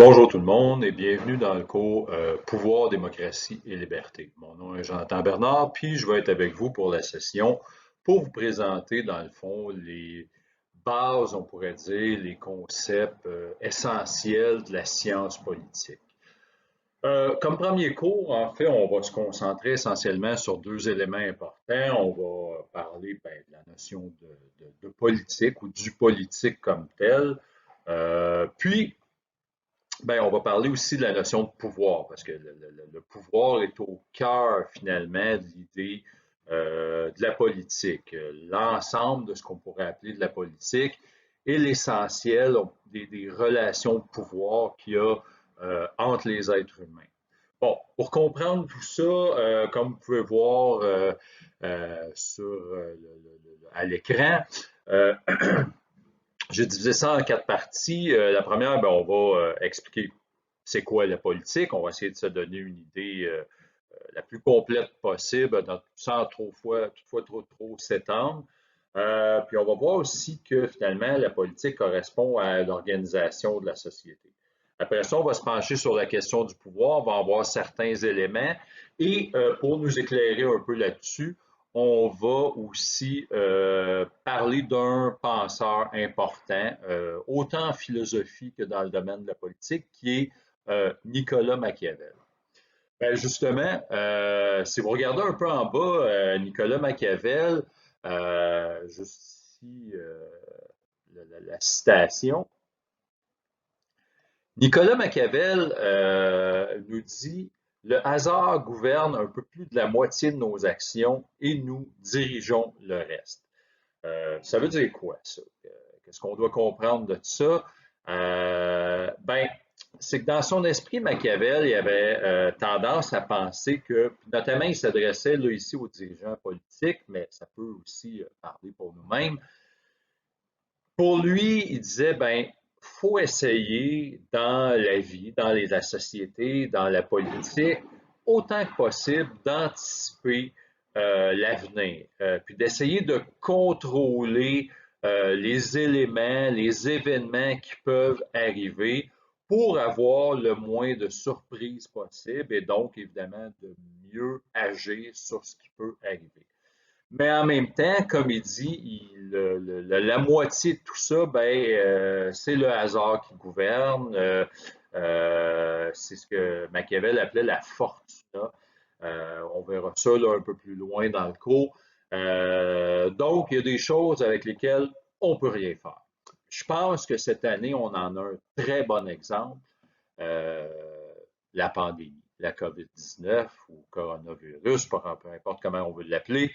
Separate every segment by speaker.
Speaker 1: Bonjour tout le monde et bienvenue dans le cours Pouvoir, démocratie et liberté. Mon nom est Jonathan Bernard, puis je vais être avec vous pour la session pour vous présenter dans le fond les bases, on pourrait dire, les concepts essentiels de la science politique. Comme premier cours, en fait, on va se concentrer essentiellement sur deux éléments importants. On va parler de la notion de politique ou du politique comme tel. Puis, on va parler aussi de la notion de pouvoir, parce que le pouvoir est au cœur finalement de l'idée de la politique. L'ensemble de ce qu'on pourrait appeler de la politique est l'essentiel des relations de pouvoir qu'il y a entre les êtres humains. Bon, pour comprendre tout ça, comme vous pouvez voir à l'écran, euh, j'ai divisé ça en quatre parties. La première, on va expliquer c'est quoi la politique. On va essayer de se donner une idée la plus complète possible, sans toutefois trop s'étendre. Puis on va voir aussi que finalement, la politique correspond à l'organisation de la société. Après ça, on va se pencher sur la question du pouvoir, on va en voir certains éléments. Et pour nous éclairer un peu là-dessus, on va aussi parler d'un penseur important, autant en philosophie que dans le domaine de la politique, qui est Nicolas Machiavel. Justement, si vous regardez un peu en bas, Nicolas Machiavel, juste ici, la citation. Nicolas Machiavel nous dit: le hasard gouverne un peu plus de la moitié de nos actions et nous dirigeons le reste. Ça veut dire quoi, ça? Qu'est-ce qu'on doit comprendre de ça? C'est que dans son esprit, Machiavel, il avait tendance à penser que, notamment, il s'adressait là ici aux dirigeants politiques, mais ça peut aussi parler pour nous-mêmes. Pour lui, il disait, faut essayer dans la vie, dans la société, dans la politique, autant que possible, d'anticiper l'avenir, puis d'essayer de contrôler les éléments, les événements qui peuvent arriver pour avoir le moins de surprises possible et donc, évidemment, de mieux agir sur ce qui peut arriver. Mais en même temps, comme il dit, la moitié de tout ça, c'est le hasard qui gouverne. C'est ce que Machiavel appelait la fortuna. On verra ça là, un peu plus loin dans le cours. Donc, il y a des choses avec lesquelles on ne peut rien faire. Je pense que cette année, on en a un très bon exemple. Euh, la pandémie, la COVID-19 ou coronavirus, peu importe comment on veut l'appeler,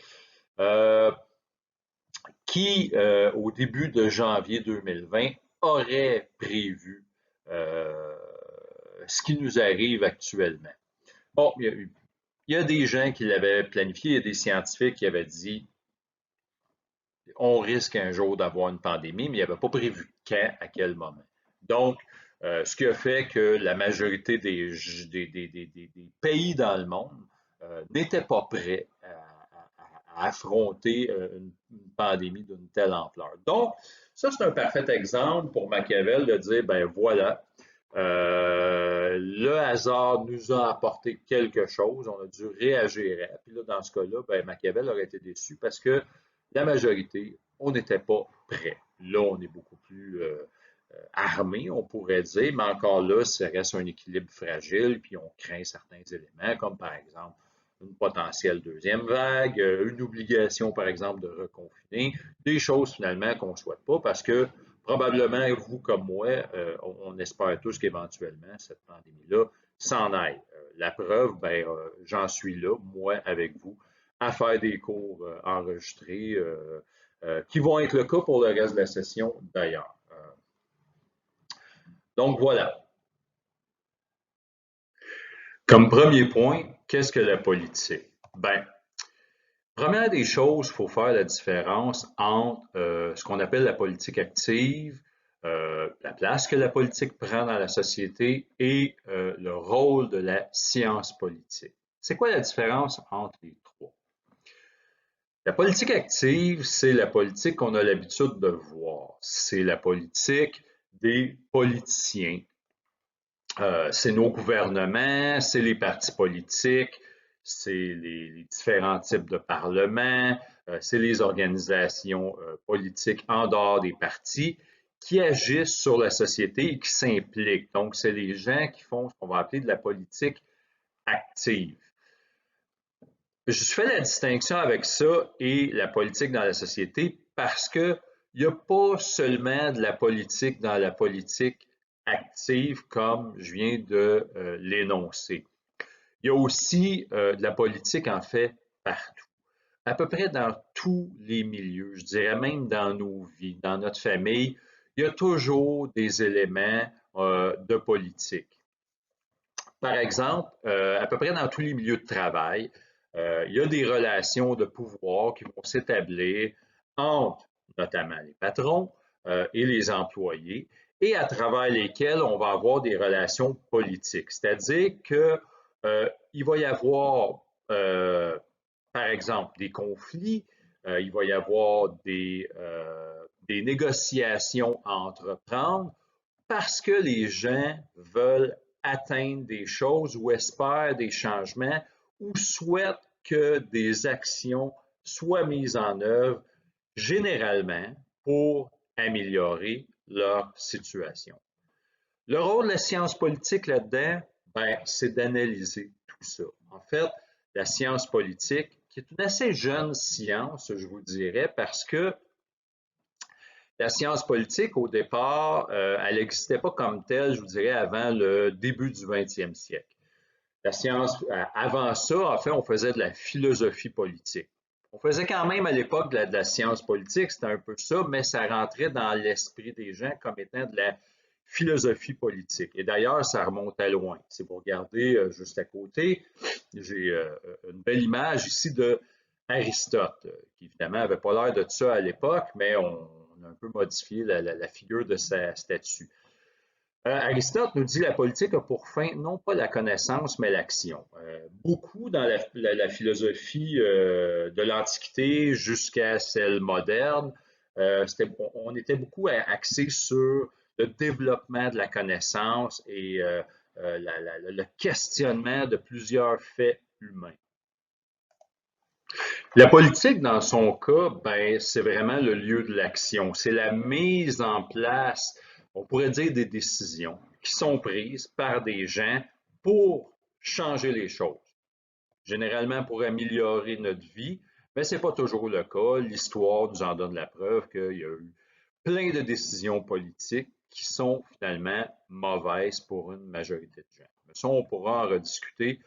Speaker 1: euh, qui, au début de janvier 2020, aurait prévu euh, ce qui nous arrive actuellement. Bon, il y a des gens qui l'avaient planifié, il y a des scientifiques qui avaient dit on risque un jour d'avoir une pandémie, mais il n'y avait pas prévu quand, à quel moment. Donc, ce qui a fait que la majorité des pays dans le monde n'étaient pas prêts à affronter une pandémie d'une telle ampleur. Donc, ça, c'est un parfait exemple pour Machiavel de dire, voilà, le hasard nous a apporté quelque chose, on a dû réagir. Puis là, dans ce cas-là, Machiavel aurait été déçu parce que la majorité, on n'était pas prêt. Là, on est beaucoup plus armé, on pourrait dire, mais encore là, ça reste un équilibre fragile, puis on craint certains éléments, comme par exemple une potentielle deuxième vague, une obligation, par exemple, de reconfiner, des choses finalement qu'on ne souhaite pas parce que probablement, vous comme moi, on espère tous qu'éventuellement, cette pandémie-là s'en aille. La preuve, j'en suis là, moi, avec vous, à faire des cours enregistrés qui vont être le cas pour le reste de la session d'ailleurs. Donc voilà. Comme premier point, qu'est-ce que la politique? Première des choses, il faut faire la différence entre ce qu'on appelle la politique active, la place que la politique prend dans la société et le rôle de la science politique. C'est quoi la différence entre les trois? La politique active, c'est la politique qu'on a l'habitude de voir. C'est la politique des politiciens C'est nos gouvernements, c'est les partis politiques, c'est les différents types de parlements, c'est les organisations politiques en dehors des partis qui agissent sur la société et qui s'impliquent. Donc, c'est les gens qui font ce qu'on va appeler de la politique active. Je fais la distinction avec ça et la politique dans la société parce que il n'y a pas seulement de la politique dans la politique active comme je viens de l'énoncer. Il y a aussi de la politique en fait partout, à peu près dans tous les milieux, je dirais même dans nos vies, dans notre famille, il y a toujours des éléments de politique. Par exemple, à peu près dans tous les milieux de travail, il y a des relations de pouvoir qui vont s'établir entre notamment les patrons et les employés, et à travers lesquelles on va avoir des relations politiques. C'est-à-dire qu'il va y avoir, par exemple, des conflits, il va y avoir des négociations à entreprendre parce que les gens veulent atteindre des choses ou espèrent des changements ou souhaitent que des actions soient mises en œuvre généralement pour améliorer leur situation. Le rôle de la science politique là-dedans, ben, c'est d'analyser tout ça. En fait, la science politique, qui est une assez jeune science, je vous dirais, parce que la science politique, au départ, elle n'existait pas comme telle, je vous dirais, avant le début du 20e siècle. La science, avant ça, en fait, on faisait de la philosophie politique. On faisait quand même à l'époque de la science politique, c'était un peu ça, mais ça rentrait dans l'esprit des gens comme étant de la philosophie politique. Et d'ailleurs, ça remontait loin. Si vous regardez juste à côté, j'ai une belle image ici de Aristote, qui évidemment n'avait pas l'air de ça à l'époque, mais on a un peu modifié la figure de sa statue. Aristote nous dit que la politique a pour fin non pas la connaissance, mais l'action. Beaucoup dans philosophie de l'Antiquité jusqu'à celle moderne, on était beaucoup axé sur le développement de la connaissance et le questionnement de plusieurs faits humains. La politique, dans son cas, ben, c'est vraiment le lieu de l'action. C'est la mise en place, on pourrait dire, des décisions qui sont prises par des gens pour changer les choses. Généralement pour améliorer notre vie, mais ce n'est pas toujours le cas. L'histoire nous en donne la preuve qu'il y a eu plein de décisions politiques qui sont finalement mauvaises pour une majorité de gens. Mais ça, on pourra en rediscuter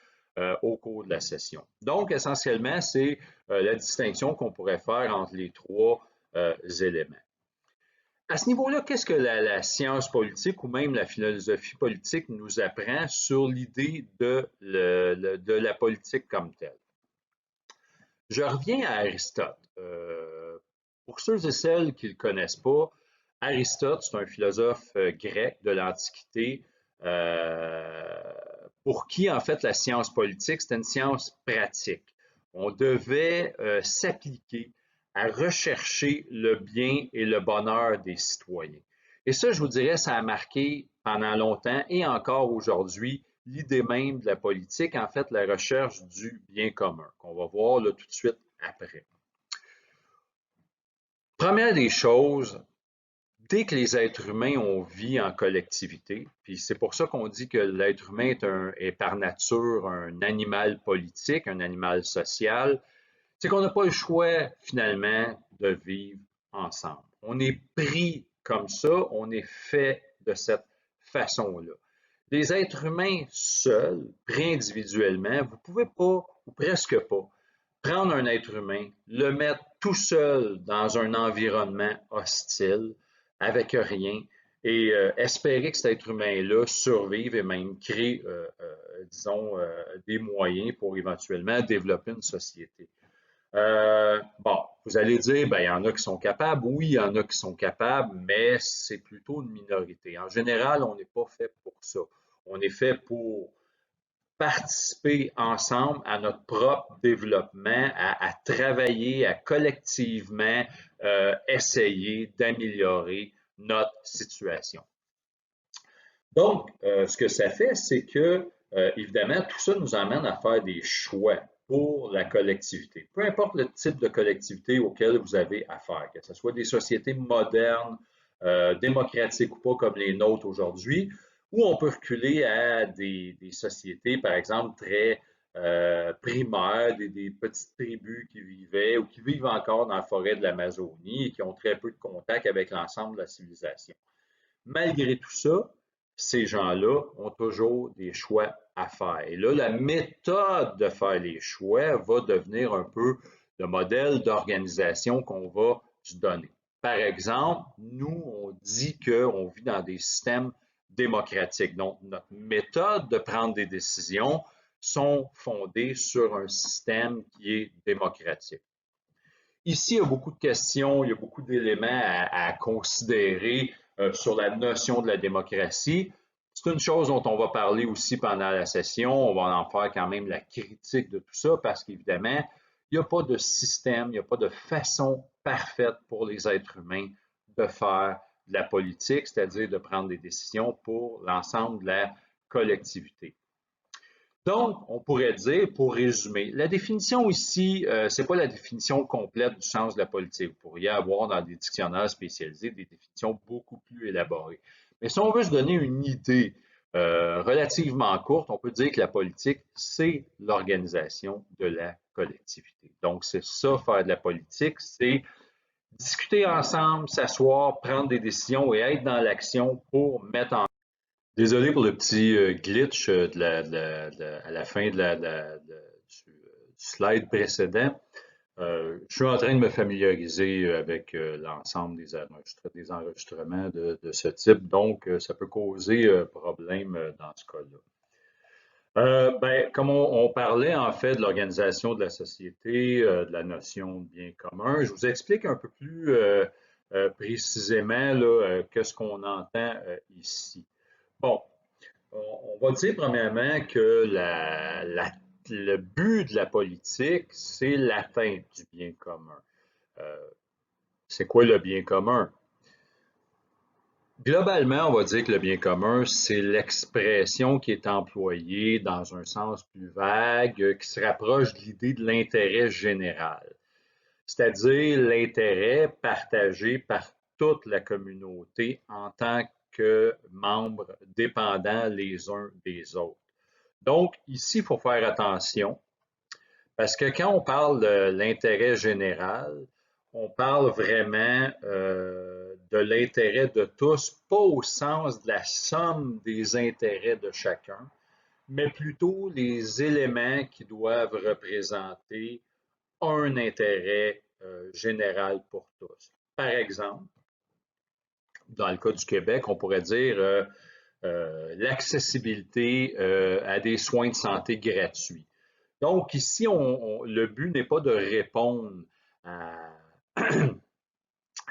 Speaker 1: au cours de la session. Donc, essentiellement, c'est la distinction qu'on pourrait faire entre les trois éléments. À ce niveau-là, qu'est-ce que la science politique ou même la philosophie politique nous apprend sur l'idée de la politique comme telle? Je reviens à Aristote. Pour ceux et celles qui ne le connaissent pas, Aristote, c'est un philosophe grec de l'Antiquité pour qui, en fait, la science politique, c'était une science pratique. On devait s'appliquer à rechercher le bien et le bonheur des citoyens. Et ça, je vous dirais, ça a marqué pendant longtemps et encore aujourd'hui l'idée même de la politique, en fait, la recherche du bien commun, qu'on va voir là, tout de suite après. Première des choses, dès que les êtres humains ont vie en collectivité, puis c'est pour ça qu'on dit que l'être humain est par nature un animal politique, un animal social, c'est qu'on n'a pas le choix finalement de vivre ensemble. On est pris comme ça, on est fait de cette façon-là. Les êtres humains seuls, pris individuellement, vous ne pouvez pas, ou presque pas, prendre un être humain, le mettre tout seul dans un environnement hostile, avec rien, et espérer que cet être humain-là survive et même crée, disons, des moyens pour éventuellement développer une société. Bon, vous allez dire, ben, il y en a qui sont capables. Oui, il y en a qui sont capables, mais c'est plutôt une minorité. En général, on n'est pas fait pour ça. On est fait pour participer ensemble à notre propre développement, à travailler, à collectivement essayer d'améliorer notre situation. Donc, ce que ça fait, c'est que, évidemment, tout ça nous amène à faire des choix pour la collectivité. Peu importe le type de collectivité auquel vous avez affaire, que ce soit des sociétés modernes, démocratiques ou pas comme les nôtres aujourd'hui, ou on peut reculer à des sociétés, par exemple, très primaires, des petites tribus qui vivaient ou qui vivent encore dans la forêt de l'Amazonie et qui ont très peu de contact avec l'ensemble de la civilisation. Malgré tout ça, ces gens-là ont toujours des choix à faire. Et là, la méthode de faire les choix va devenir un peu le modèle d'organisation qu'on va se donner. Par exemple, nous, on dit qu'on vit dans des systèmes démocratiques. Donc, notre méthode de prendre des décisions sont fondées sur un système qui est démocratique. Ici, il y a beaucoup de questions, il y a beaucoup d'éléments à considérer sur la notion de la démocratie. C'est une chose dont on va parler aussi pendant la session. On va en faire quand même la critique de tout ça parce qu'évidemment, il n'y a pas de système, il n'y a pas de façon parfaite pour les êtres humains de faire de la politique, c'est-à-dire de prendre des décisions pour l'ensemble de la collectivité. Donc, on pourrait dire, pour résumer, la définition ici, ce n'est pas la définition complète du sens de la politique. Vous pourriez avoir dans des dictionnaires spécialisés des définitions beaucoup plus élaborées. Mais si on veut se donner une idée relativement courte, on peut dire que la politique, c'est l'organisation de la collectivité. Donc, c'est ça, faire de la politique, c'est discuter ensemble, s'asseoir, prendre des décisions et être dans l'action pour mettre en... Désolé pour le petit glitch à la fin du slide précédent. Je suis en train de me familiariser avec l'ensemble des enregistrements de ce type, donc ça peut causer problème dans ce cas-là. Ben, comme on parlait en fait de l'organisation de la société, de la notion de bien commun, je vous explique un peu plus précisément qu'est-ce qu'on entend ici. Bon, on va dire premièrement que le but de la politique, c'est l'atteinte du bien commun. Euh, c'est quoi le bien commun? Globalement, on va dire que le bien commun, c'est l'expression qui est employée dans un sens plus vague, qui se rapproche de l'idée de l'intérêt général, c'est-à-dire l'intérêt partagé par toute la communauté en tant que membres dépendants les uns des autres. Donc, ici, il faut faire attention parce que quand on parle de l'intérêt général, on parle vraiment de l'intérêt de tous, pas au sens de la somme des intérêts de chacun, mais plutôt les éléments qui doivent représenter un intérêt général pour tous. Par exemple, dans le cas du Québec, on pourrait dire l'accessibilité à des soins de santé gratuits. Donc ici, le but n'est pas de répondre à,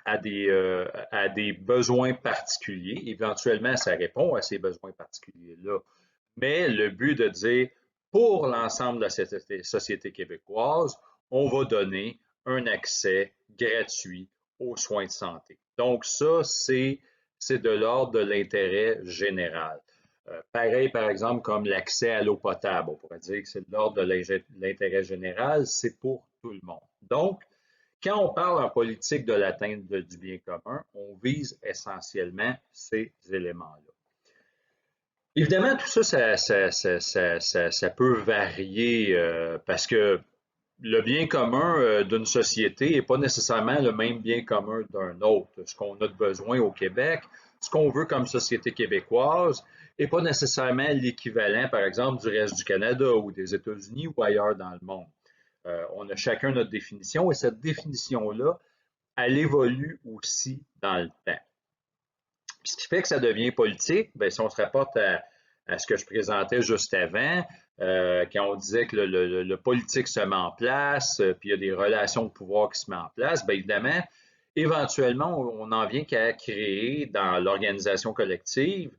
Speaker 1: à des besoins particuliers. Éventuellement, ça répond à ces besoins particuliers-là. Mais le but de dire, pour l'ensemble de la société québécoise, on va donner un accès gratuit aux soins de santé. Donc ça, c'est de l'ordre de l'intérêt général. Pareil, par exemple, comme l'accès à l'eau potable. On pourrait dire que c'est de l'ordre de l'intérêt général, c'est pour tout le monde. Donc, quand on parle en politique de l'atteinte du bien commun, on vise essentiellement ces éléments-là. Évidemment, tout ça, ça peut varier parce que le bien commun d'une société n'est pas nécessairement le même bien commun d'un autre. Ce qu'on a de besoin au Québec, ce qu'on veut comme société québécoise, n'est pas nécessairement l'équivalent, par exemple, du reste du Canada ou des États-Unis ou ailleurs dans le monde. On a chacun notre définition et cette définition-là, elle évolue aussi dans le temps. Puis ce qui fait que ça devient politique, bien, si on se rapporte à ce que je présentais juste avant, quand on disait que le politique se met en place, puis il y a des relations de pouvoir qui se mettent en place, bien évidemment, éventuellement, on en vient qu'à créer dans l'organisation collective,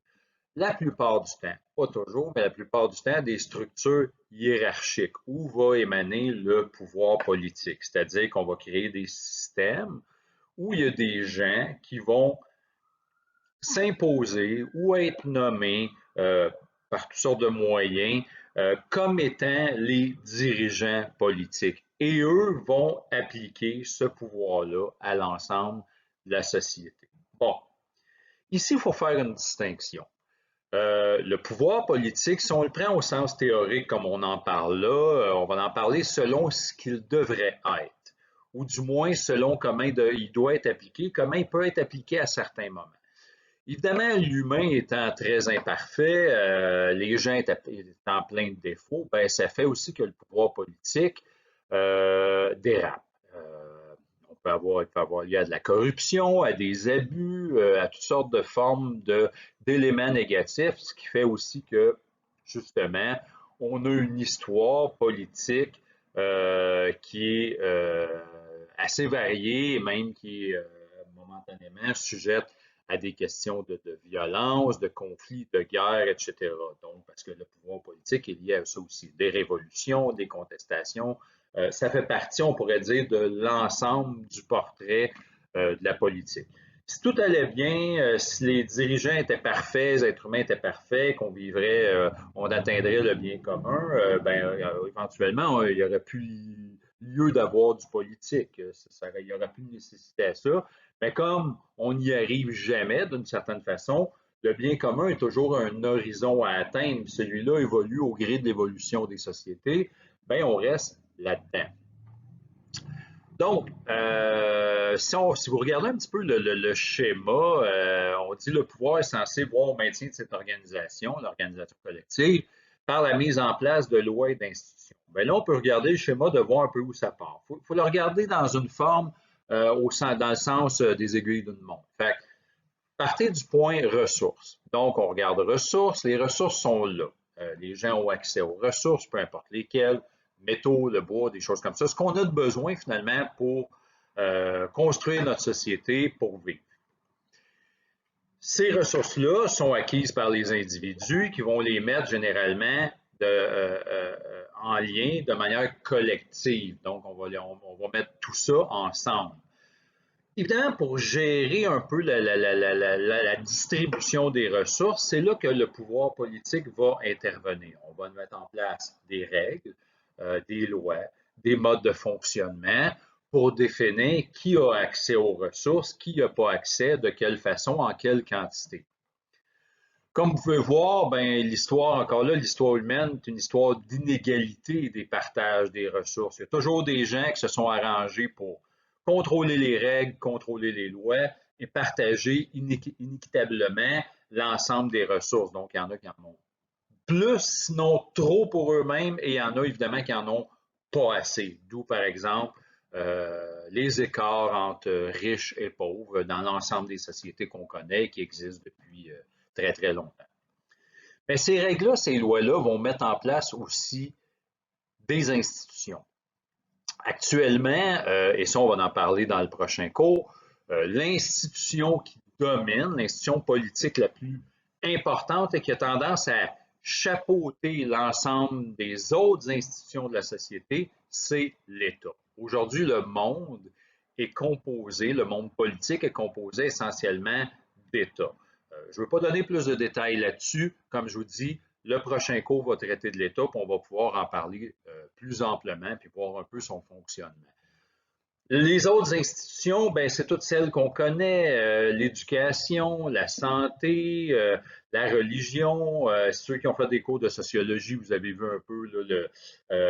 Speaker 1: la plupart du temps, pas toujours, mais la plupart du temps, des structures hiérarchiques où va émaner le pouvoir politique. C'est-à-dire qu'on va créer des systèmes où il y a des gens qui vont s'imposer ou être nommés par toutes sortes de moyens comme étant les dirigeants politiques. Et eux vont appliquer ce pouvoir-là à l'ensemble de la société. Bon, ici, il faut faire une distinction. Le pouvoir politique, si on le prend au sens théorique comme on en parle là, on va en parler selon ce qu'il devrait être, ou du moins selon comment il doit être appliqué, comment il peut être appliqué à certains moments. Évidemment, l'humain étant très imparfait, les gens étant plein de défauts, ben, ça fait aussi que le pouvoir politique dérape. On peut avoir, il y a de la corruption, à des abus, à toutes sortes de formes d'éléments négatifs, ce qui fait aussi que, justement, on a une histoire politique qui est assez variée et même qui est momentanément sujette à des questions de violence, de conflits, de guerre, etc. Donc, parce que le pouvoir politique est lié à ça aussi. Des révolutions, des contestations, ça fait partie, on pourrait dire, de l'ensemble du portrait de la politique. Si tout allait bien, si les dirigeants étaient parfaits, les êtres humains étaient parfaits, qu'on vivrait, on atteindrait le bien commun, ben, éventuellement, il n'y aurait plus lieu d'avoir du politique. Il n'y aurait plus de nécessité à ça. Mais comme on n'y arrive jamais, d'une certaine façon, le bien commun est toujours un horizon à atteindre. Celui-là évolue au gré de l'évolution des sociétés. Bien, on reste là-dedans. Donc, si vous regardez un petit peu le schéma, on dit que le pouvoir est censé voir au maintien de cette organisation, l'organisation collective, par la mise en place de lois et d'institutions. Bien là, on peut regarder le schéma de voir un peu où ça part. Il faut le regarder dans une forme, dans le sens des aiguilles d'une montre. Fait que, partez du point ressources. Donc, on regarde ressources. Les ressources sont là. Les gens ont accès aux ressources, peu importe lesquelles, métaux, le bois, des choses comme ça. Ce qu'on a de besoin finalement pour construire notre société, pour vivre. Ces ressources-là sont acquises par les individus qui vont les mettre généralement en lien de manière collective. Donc, on va mettre tout ça ensemble. Évidemment, pour gérer un peu la distribution des ressources, c'est là que le pouvoir politique va intervenir. On va mettre en place des règles, des lois, des modes de fonctionnement pour définir qui a accès aux ressources, qui n'a pas accès, de quelle façon, en quelle quantité. Comme vous pouvez voir, ben, l'histoire, encore là, l'histoire humaine est une histoire d'inégalité des partages des ressources. Il y a toujours des gens qui se sont arrangés pour contrôler les règles, contrôler les lois et partager inéquitablement l'ensemble des ressources. Donc, il y en a qui en ont plus, sinon trop pour eux-mêmes, et il y en a évidemment qui en ont pas assez. D'où, par exemple, les écarts entre riches et pauvres dans l'ensemble des sociétés qu'on connaît et qui existent depuis très, très longtemps. Mais ces règles-là, ces lois-là vont mettre en place aussi des institutions. Actuellement, et ça, on va en parler dans le prochain cours, l'institution qui domine, l'institution politique la plus importante et qui a tendance à chapeauter l'ensemble des autres institutions de la société, c'est l'État. Aujourd'hui, le monde politique est composé essentiellement d'États. Je ne veux pas donner plus de détails là-dessus. Comme je vous dis, le prochain cours va traiter de l'État, puis on va pouvoir en parler plus amplement, puis voir un peu son fonctionnement. Les autres institutions, ben, c'est toutes celles qu'on connaît, l'éducation, la santé, la religion. Ceux qui ont fait des cours de sociologie, vous avez vu un peu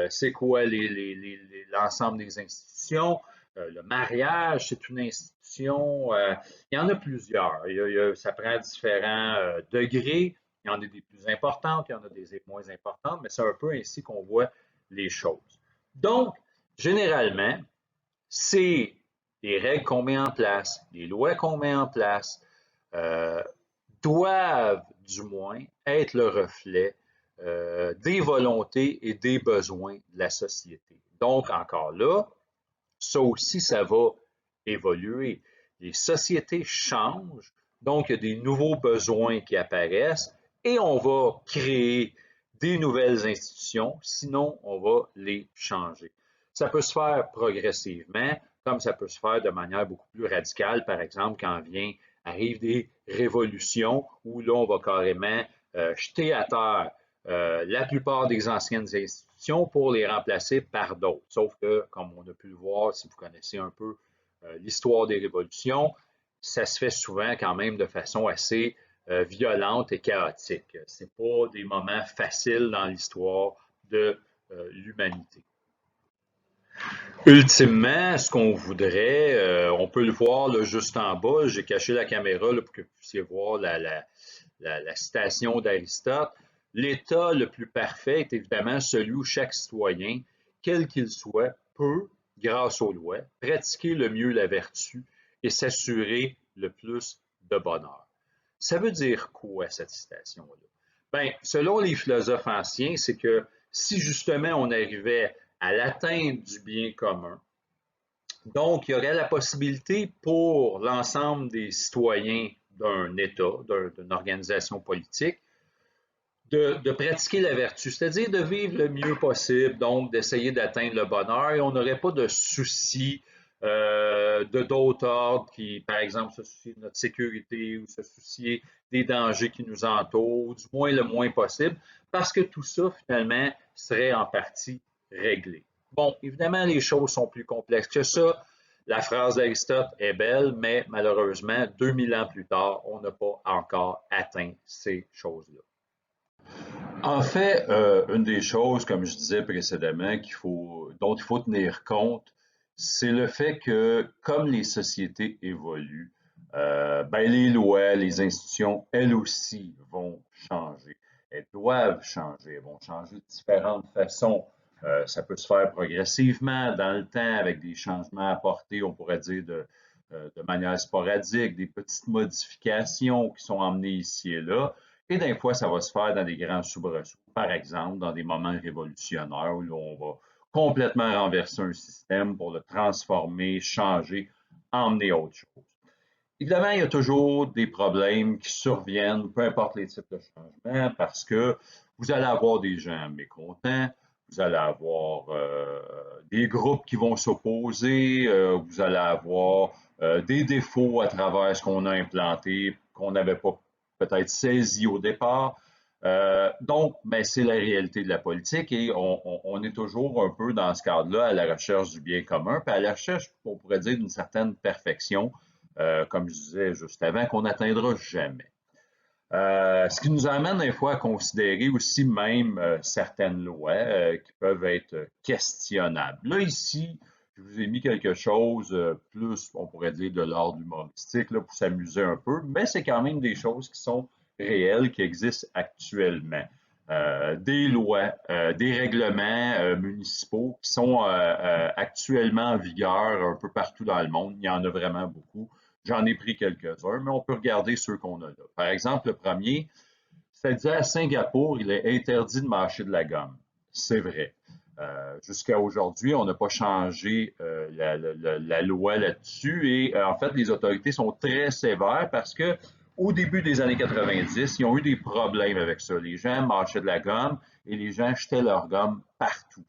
Speaker 1: c'est quoi l'ensemble des institutions. Le mariage, c'est une institution. Il y en a plusieurs. Ça prend différents degrés. Il y en a des plus importantes, il y en a des moins importantes, mais c'est un peu ainsi qu'on voit les choses. Donc, généralement, c'est les règles qu'on met en place, les lois qu'on met en place, euh, doivent du moins être le reflet des volontés et des besoins de la société. Donc, encore là, ça aussi, ça va évoluer. Les sociétés changent, donc il y a des nouveaux besoins qui apparaissent et on va créer des nouvelles institutions, sinon on va les changer. Ça peut se faire progressivement, comme ça peut se faire de manière beaucoup plus radicale, par exemple, quand vient Arrivent des révolutions où là, on va carrément jeter à terre la plupart des anciennes institutions pour les remplacer par d'autres. Sauf que, comme on a pu le voir, si vous connaissez un peu l'histoire des révolutions, ça se fait souvent quand même de façon assez violente et chaotique. Ce n'est pas des moments faciles dans l'histoire de l'humanité. Ultimement, ce qu'on voudrait, on peut le voir là, juste en bas, j'ai caché la caméra là, pour que vous puissiez voir la citation d'Aristote. L'État le plus parfait est évidemment celui où chaque citoyen, quel qu'il soit, peut, grâce aux lois, pratiquer le mieux la vertu et s'assurer le plus de bonheur. Ça veut dire quoi, cette citation-là? Bien, selon les philosophes anciens, c'est que si justement on arrivait à l'atteinte du bien commun, donc il y aurait la possibilité pour l'ensemble des citoyens d'un État, d'une organisation politique, de pratiquer la vertu, c'est-à-dire de vivre le mieux possible, donc d'essayer d'atteindre le bonheur, et on n'aurait pas de soucis de d'autres ordres qui, par exemple, se soucient de notre sécurité ou se soucier des dangers qui nous entourent, du moins le moins possible, parce que tout ça, finalement, serait en partie réglé. Bon, évidemment, les choses sont plus complexes que ça. La phrase d'Aristote est belle, mais malheureusement, 2000 ans plus tard, on n'a pas encore atteint ces choses-là. En fait, une des choses, comme je disais précédemment, dont il faut tenir compte, c'est le fait que, comme les sociétés évoluent, ben, les lois, les institutions, elles aussi vont changer. Elles doivent changer. Elles vont changer de différentes façons. Ça peut se faire progressivement dans le temps avec des changements apportés, on pourrait dire, de manière sporadique, des petites modifications qui sont emmenées ici et là. Et des fois, ça va se faire dans des grands soubresauts. Par exemple, dans des moments révolutionnaires où on va complètement renverser un système pour le transformer, changer, emmener autre chose. Évidemment, il y a toujours des problèmes qui surviennent, peu importe les types de changements, parce que vous allez avoir des gens mécontents, vous allez avoir des groupes qui vont s'opposer, vous allez avoir des défauts à travers ce qu'on a implanté, qu'on n'avait pas peut-être saisi au départ. Donc, ben, c'est la réalité de la politique et on est toujours un peu dans ce cadre-là à la recherche du bien commun, puis à la recherche, on pourrait dire, d'une certaine perfection, comme je disais juste avant, qu'on n'atteindra jamais. Ce qui nous amène des fois à considérer aussi même certaines lois qui peuvent être questionnables. Là, ici, je vous ai mis quelque chose plus, on pourrait dire, de l'ordre humoristique, là, pour s'amuser un peu, mais c'est quand même des choses qui sont réelles, qui existent actuellement. Des lois, des règlements municipaux qui sont actuellement en vigueur un peu partout dans le monde. Il y en a vraiment beaucoup. J'en ai pris quelques-uns, mais on peut regarder ceux qu'on a là. Par exemple, le premier, c'est-à-dire à Singapour, il est interdit de mâcher de la gomme. C'est vrai. Jusqu'à aujourd'hui, on n'a pas changé la loi là-dessus et en fait, les autorités sont très sévères parce que au début des années 90, ils ont eu des problèmes avec ça. Les gens mâchaient de la gomme et les gens jetaient leur gomme partout.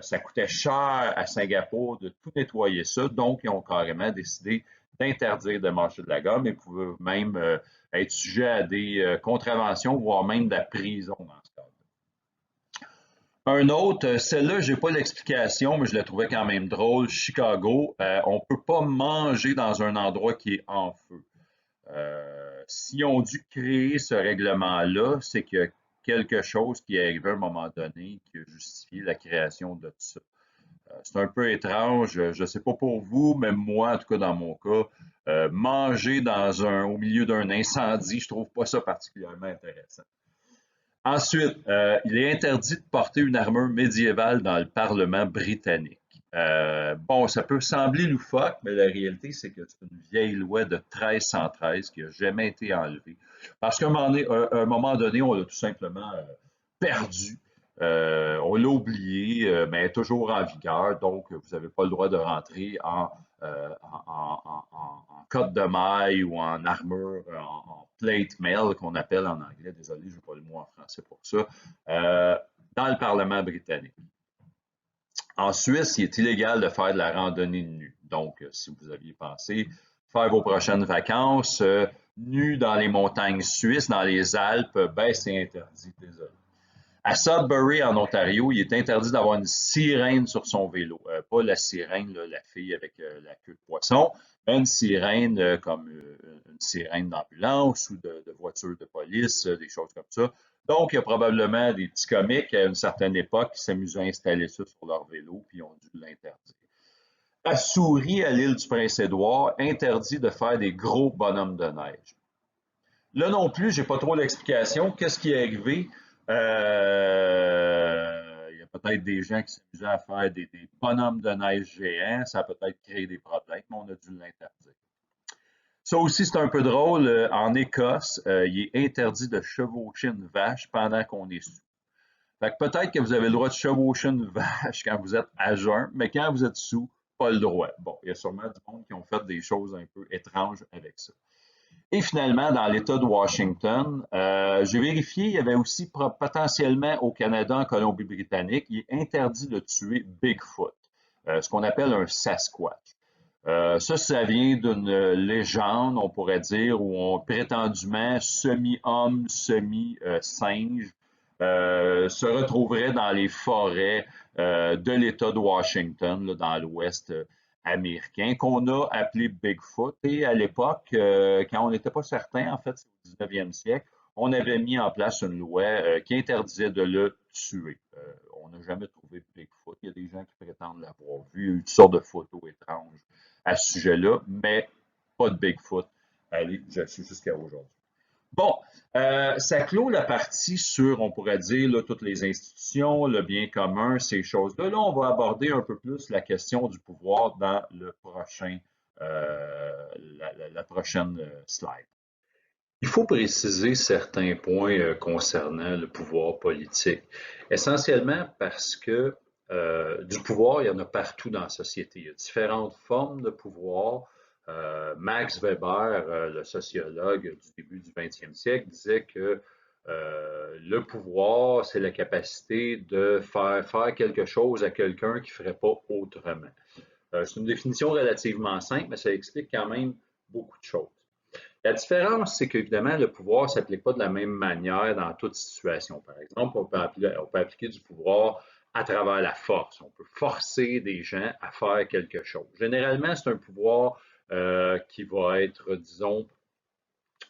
Speaker 1: Ça coûtait cher à Singapour de tout nettoyer ça, donc ils ont carrément décidé d'interdire de mâcher de la gomme et pouvaient même être sujet à des contraventions, voire même de la prison dans ce cas. Un autre, celle-là, je n'ai pas l'explication, mais je la trouvais quand même drôle. Chicago, on ne peut pas manger dans un endroit qui est en feu. Si on dû créer ce règlement-là, c'est qu'il y a quelque chose qui est arrivé à un moment donné qui a justifié la création de ça. C'est un peu étrange, je ne sais pas pour vous, mais moi, en tout cas dans mon cas, manger au milieu d'un incendie, je ne trouve pas ça particulièrement intéressant. Ensuite, il est interdit de porter une armure médiévale dans le Parlement britannique. Bon, ça peut sembler loufoque, mais la réalité, c'est que c'est une vieille loi de 1313 qui n'a jamais été enlevée. Parce qu'à un moment donné, on l'a tout simplement perdu. On l'a oublié, mais elle est toujours en vigueur, donc vous n'avez pas le droit de rentrer en cotte de maille ou en armure, en plate mail qu'on appelle en anglais, désolé, je n'ai pas le mot en français pour ça, dans le Parlement britannique. En Suisse, il est illégal de faire de la randonnée nue. Donc, si vous aviez pensé faire vos prochaines vacances nus dans les montagnes suisses, dans les Alpes, ben c'est interdit, désolé. À Sudbury, en Ontario, il est interdit d'avoir une sirène sur son vélo. Pas la sirène, là, la fille avec la queue de poisson, mais une sirène comme une sirène d'ambulance ou de voiture de police, des choses comme ça. Donc, il y a probablement des petits comiques à une certaine époque qui s'amusaient à installer ça sur leur vélo, puis ont dû l'interdire. À Souris, à l'île du Prince-Édouard, interdit de faire des gros bonhommes de neige. Là non plus, j'ai pas trop l'explication. Qu'est-ce qui est arrivé? Il y a peut-être des gens qui s'amusaient à faire des bonhommes de neige géants. Ça a peut-être créé des problèmes, mais on a dû l'interdire. Ça aussi, c'est un peu drôle. En Écosse, il est interdit de chevaucher une vache pendant qu'on est sous. Fait que peut-être que vous avez le droit de chevaucher une vache quand vous êtes à jeun, mais quand vous êtes sous, pas le droit. Bon, il y a sûrement du monde qui ont fait des choses un peu étranges avec ça. Et finalement, dans l'État de Washington, j'ai vérifié, il y avait aussi potentiellement au Canada, en Colombie-Britannique, il est interdit de tuer Bigfoot, ce qu'on appelle un Sasquatch. Ça vient d'une légende, on pourrait dire, où on prétendument semi-homme, semi-singe se retrouverait dans les forêts de l'État de Washington, là, dans l'Ouest américain, qu'on a appelé Bigfoot. Et à l'époque, quand on n'était pas certain, en fait, c'est au 19e siècle, on avait mis en place une loi qui interdisait de le tuer. On n'a jamais trouvé Bigfoot. Il y a des gens qui prétendent l'avoir vu. Il y a eu toutes sortes de photos étranges à ce sujet-là, mais pas de Bigfoot. Allez, je suis jusqu'à aujourd'hui. Bon, ça clôt la partie sur, on pourrait dire, là, toutes les institutions, le bien commun, ces choses-là. Là, on va aborder un peu plus la question du pouvoir dans le prochain, la prochaine slide. Il faut préciser certains points concernant le pouvoir politique, essentiellement parce que du pouvoir, il y en a partout dans la société. Il y a différentes formes de pouvoir. Max Weber, le sociologue du début du 20e siècle, disait que le pouvoir, c'est la capacité de faire quelque chose à quelqu'un qui ne ferait pas autrement. C'est une définition relativement simple, mais ça explique quand même beaucoup de choses. La différence, c'est qu'évidemment, le pouvoir ne s'applique pas de la même manière dans toute situation. Par exemple, on peut appliquer du pouvoir à travers la force. On peut forcer des gens à faire quelque chose. Généralement, c'est un pouvoir qui va être, disons,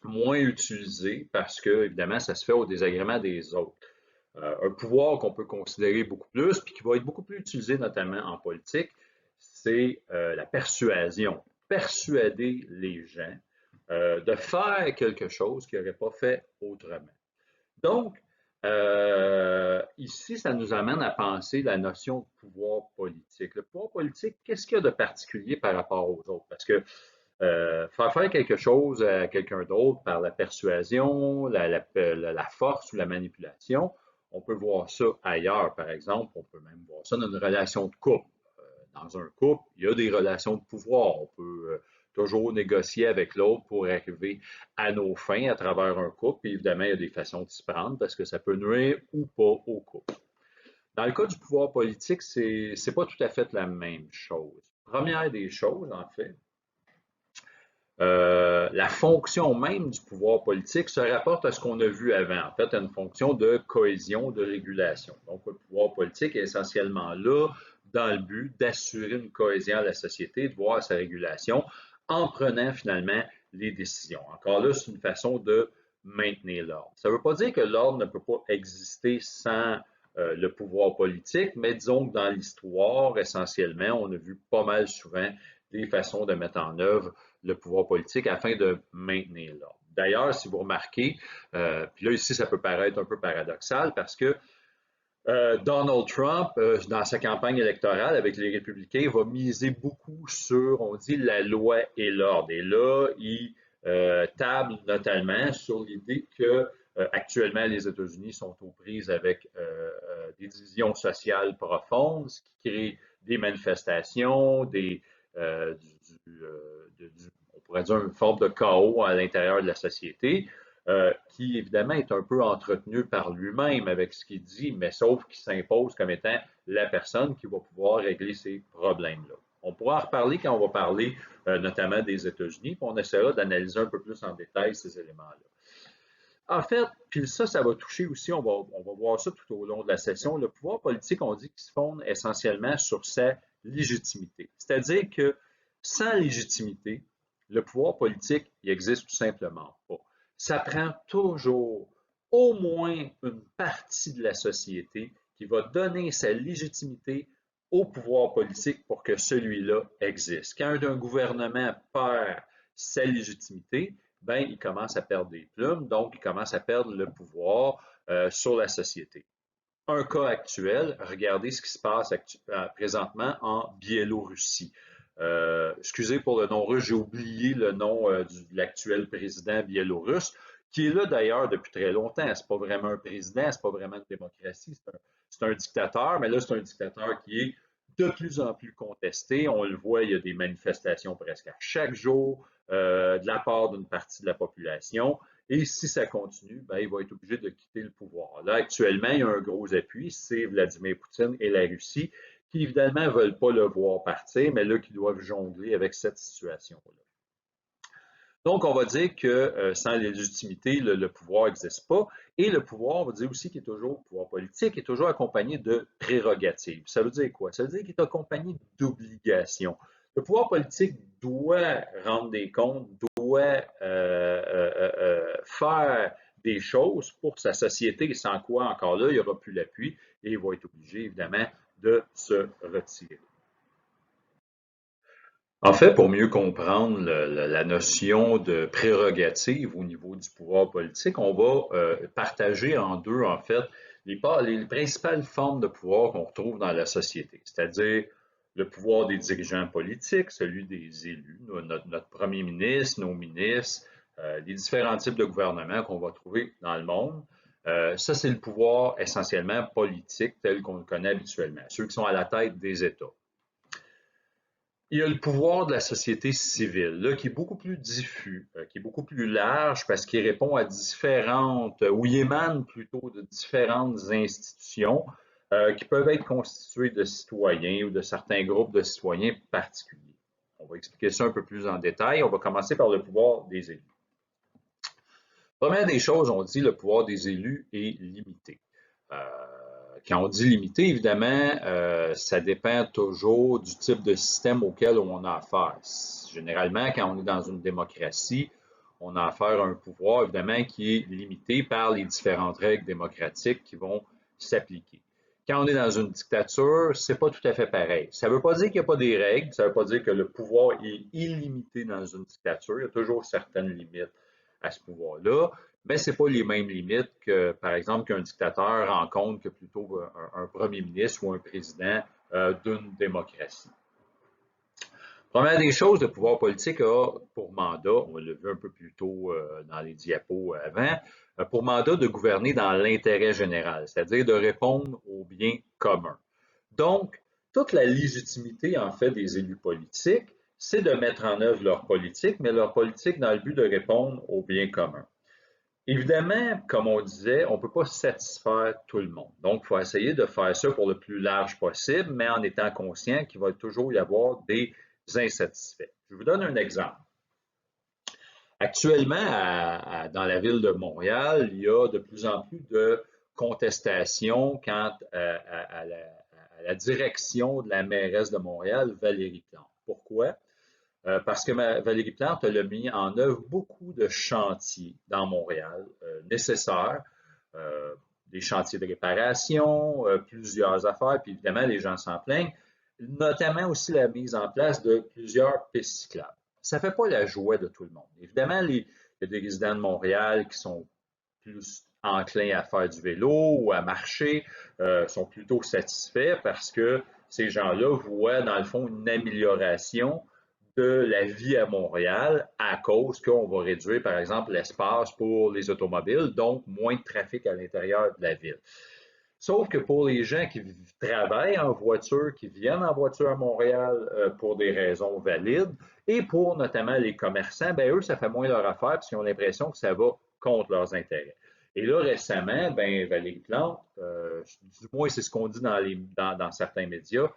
Speaker 1: moins utilisé parce que, évidemment, ça se fait au désagrément des autres. Un pouvoir qu'on peut considérer beaucoup plus, puis qui va être beaucoup plus utilisé notamment en politique, c'est la persuasion. Persuader les gens de faire quelque chose qu'ils n'auraient pas fait autrement. Donc, ici, ça nous amène à penser la notion de pouvoir politique. Le pouvoir politique, qu'est-ce qu'il y a de particulier par rapport aux autres? Parce que faire quelque chose à quelqu'un d'autre par la persuasion, la force ou la manipulation, on peut voir ça ailleurs, par exemple. On peut même voir ça dans une relation de couple. Dans un couple, il y a des relations de pouvoir. On peut toujours négocier avec l'autre pour arriver à nos fins à travers un couple. Puis évidemment, il y a des façons de s'y prendre parce que ça peut nuire ou pas au couple. Dans le cas du pouvoir politique, c'est pas tout à fait la même chose. Première des choses, en fait, la fonction même du pouvoir politique se rapporte à ce qu'on a vu avant, en fait, à une fonction de cohésion, de régulation. Donc, le pouvoir politique est essentiellement là dans le but d'assurer une cohésion à la société, de voir sa régulation en prenant finalement les décisions. Encore là, c'est une façon de maintenir l'ordre. Ça ne veut pas dire que l'ordre ne peut pas exister sans le pouvoir politique, mais disons que dans l'histoire, essentiellement, on a vu pas mal souvent des façons de mettre en œuvre le pouvoir politique afin de maintenir l'ordre. D'ailleurs, si vous remarquez, puis là ici ça peut paraître un peu paradoxal parce que Donald Trump, dans sa campagne électorale avec les républicains, va miser beaucoup sur, on dit, la loi et l'ordre. Et là, il table notamment sur l'idée que actuellement les États-Unis sont aux prises avec des divisions sociales profondes, ce qui crée des manifestations, on pourrait dire une forme de chaos à l'intérieur de la société, qui évidemment est un peu entretenu par lui-même avec ce qu'il dit, mais sauf qu'il s'impose comme étant la personne qui va pouvoir régler ces problèmes-là. On pourra en reparler quand on va parler notamment des États-Unis, puis on essaiera d'analyser un peu plus en détail ces éléments-là. En fait, puis ça va toucher aussi, on va voir ça tout au long de la session, le pouvoir politique, on dit qu'il se fonde essentiellement sur sa légitimité. C'est-à-dire que sans légitimité, le pouvoir politique, il existe tout simplement pas. Ça prend toujours au moins une partie de la société qui va donner sa légitimité au pouvoir politique pour que celui-là existe. Quand un gouvernement perd sa légitimité, ben, il commence à perdre des plumes, donc il commence à perdre le pouvoir sur la société. Un cas actuel, regardez ce qui se passe présentement en Biélorussie. Excusez pour le nom russe, j'ai oublié le nom de l'actuel président biélorusse, qui est là d'ailleurs depuis très longtemps. Ce n'est pas vraiment un président, ce n'est pas vraiment une démocratie, c'est un dictateur, mais là, c'est un dictateur qui est de plus en plus contesté. On le voit, il y a des manifestations presque à chaque jour de la part d'une partie de la population. Et si ça continue, ben, il va être obligé de quitter le pouvoir. Là, actuellement, il y a un gros appui, c'est Vladimir Poutine et la Russie, qui évidemment ne veulent pas le voir partir, mais là, qui doivent jongler avec cette situation-là. Donc, on va dire que sans légitimité, le pouvoir n'existe pas. Et le pouvoir, on va dire aussi qu'il est toujours, le pouvoir politique est toujours accompagné de prérogatives. Ça veut dire quoi? Ça veut dire qu'il est accompagné d'obligations. Le pouvoir politique doit rendre des comptes, doit faire des choses pour sa société, sans quoi, encore là, il n'y aura plus l'appui et il va être obligé, évidemment, de se retirer. En fait, pour mieux comprendre la notion de prérogative au niveau du pouvoir politique, on va partager en deux, en fait, les principales formes de pouvoir qu'on retrouve dans la société, c'est-à-dire le pouvoir des dirigeants politiques, celui des élus, notre premier ministre, nos ministres, les différents types de gouvernements qu'on va trouver dans le monde. Ça, c'est le pouvoir essentiellement politique tel qu'on le connaît habituellement, ceux qui sont à la tête des États. Il y a le pouvoir de la société civile, là, qui est beaucoup plus diffus, qui est beaucoup plus large parce qu'il répond à différentes, ou il émane plutôt de différentes institutions qui peuvent être constituées de citoyens ou de certains groupes de citoyens particuliers. On va expliquer ça un peu plus en détail. On va commencer par le pouvoir des élus. Première des choses, on dit le pouvoir des élus est limité. Quand on dit limité, évidemment, ça dépend toujours du type de système auquel on a affaire. Généralement, quand on est dans une démocratie, on a affaire à un pouvoir, évidemment, qui est limité par les différentes règles démocratiques qui vont s'appliquer. Quand on est dans une dictature, c'est pas tout à fait pareil. Ça ne veut pas dire qu'il n'y a pas des règles, ça ne veut pas dire que le pouvoir est illimité dans une dictature. Il y a toujours certaines limites à ce pouvoir-là, mais ce n'est pas les mêmes limites que, par exemple, qu'un dictateur rencontre que plutôt un premier ministre ou un président d'une démocratie. Première des choses, le pouvoir politique a pour mandat, on l'a vu un peu plus tôt dans les diapos avant, pour mandat de gouverner dans l'intérêt général, c'est-à-dire de répondre au bien commun. Donc, toute la légitimité, en fait, des élus politiques, c'est de mettre en œuvre leur politique, mais leur politique dans le but de répondre au bien commun. Évidemment, comme on disait, on ne peut pas satisfaire tout le monde. Donc, il faut essayer de faire ça pour le plus large possible, mais en étant conscient qu'il va toujours y avoir des insatisfaits. Je vous donne un exemple. Actuellement, dans la ville de Montréal, il y a de plus en plus de contestations quant à la direction de la mairesse de Montréal, Valérie Plante. Pourquoi? Parce que Valérie Plante a mis en œuvre beaucoup de chantiers dans Montréal nécessaires, des chantiers de réparation, plusieurs affaires, puis évidemment, les gens s'en plaignent, notamment aussi la mise en place de plusieurs pistes cyclables. Ça ne fait pas la joie de tout le monde. Évidemment, il y a des résidents de Montréal qui sont plus enclins à faire du vélo ou à marcher, sont plutôt satisfaits parce que ces gens-là voient, dans le fond, une amélioration de la vie à Montréal à cause qu'on va réduire, par exemple, l'espace pour les automobiles, donc moins de trafic à l'intérieur de la ville. Sauf que pour les gens qui travaillent en voiture, qui viennent en voiture à Montréal pour des raisons valides, et pour notamment les commerçants, ben eux, ça fait moins leur affaire parce qu'ils ont l'impression que ça va contre leurs intérêts. Et là, récemment, ben, Valérie Plante, du moins c'est ce qu'on dit dans certains médias,